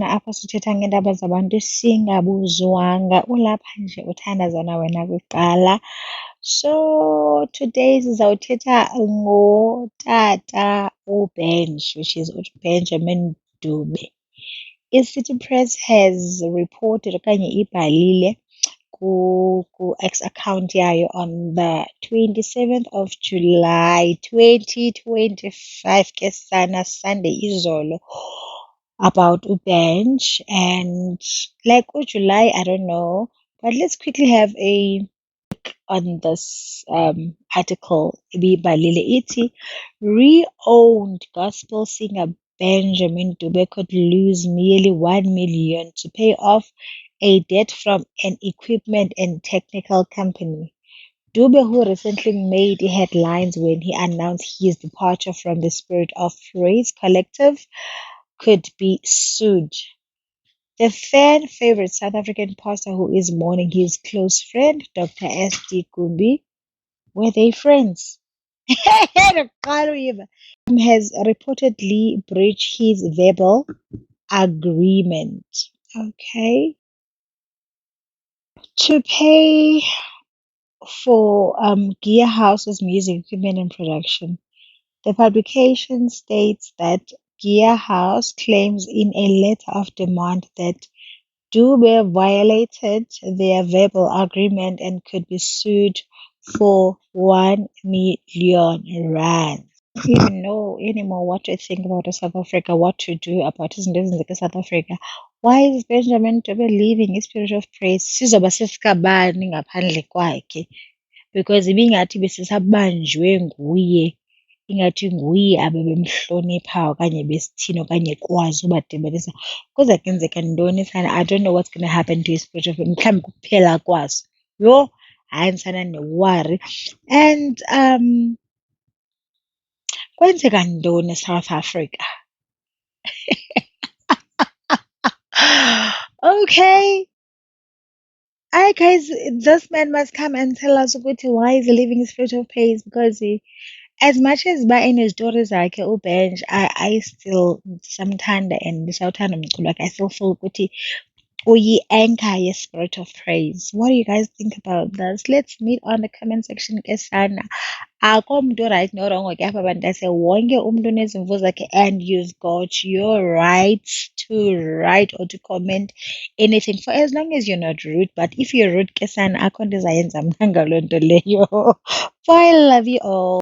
Apha sithetha ngeendaba zabantu singabuzwanga, ulapha nje uthandazana wena kuqala. So today sizawuthetha ngotata uBenj, which is uBenjamin Dube. I-City Press has reported okanye ibhalile ku-X account yayo on the 27th of July 2025 ke sana Sunday izolo about uBenj and like July, I don't know, but let's quickly have a on this article ibibalile ithi re-owned gospel singer Benjamin Dube could lose nearly 1 million to pay off a debt from an equipment and technical company. Dube, who recently made headlines when he announced his departure from the Spirit of Praise collective, could be sued. The fan favorite South African pastor who is mourning his close friend, Dr. S.D. Gumbi, were they friends? Has reportedly breached his verbal agreement. Okay. To pay for Gear House's music equipment and production. The publication states that Gear House claims in a letter of demand that Dube violated their verbal agreement and could be sued for 1 million rand. I don't even know anymore what to think about South Africa, what to do about izinto ezenzeka South Africa. Why is Benjamin Dube leaving his Spirit of Praise? Sizoba sesikabani ngaphandle kwakhe? Because ibingathi besisabanjwe nguye, ingathi nguye abebemhlonipha okanye besithini okanye ekwazi ubadibanisa. Kuza kwenzeka ntoni sana? I don't know what's going to happen to his Spirit of mhlawumbi kuphela kwaso. Yho, hayi ndisana newari. And kwenzeka ntoni South Africa? Okay. Hi guys, this man must come and tell us why he's leaving his Spirit of Praise, because as much as in his daughters zakhe uBenj, I still samthanda and ndisawuthanda umculo wakhe. I still feel ukuthi uyi-anchor ye-Spirit of Praise. What do you guys think about this? Let's meet on the comment section ke sana. Akho mntu right no wrong ke apha bantase, wonke umntu unezimvo zakhe and you've got your right to write or to comment anything for as long as you're not rude. But if you're rude ke sana, akho nto izayenza mna ngaloo nto leyo. Bye, I love you all.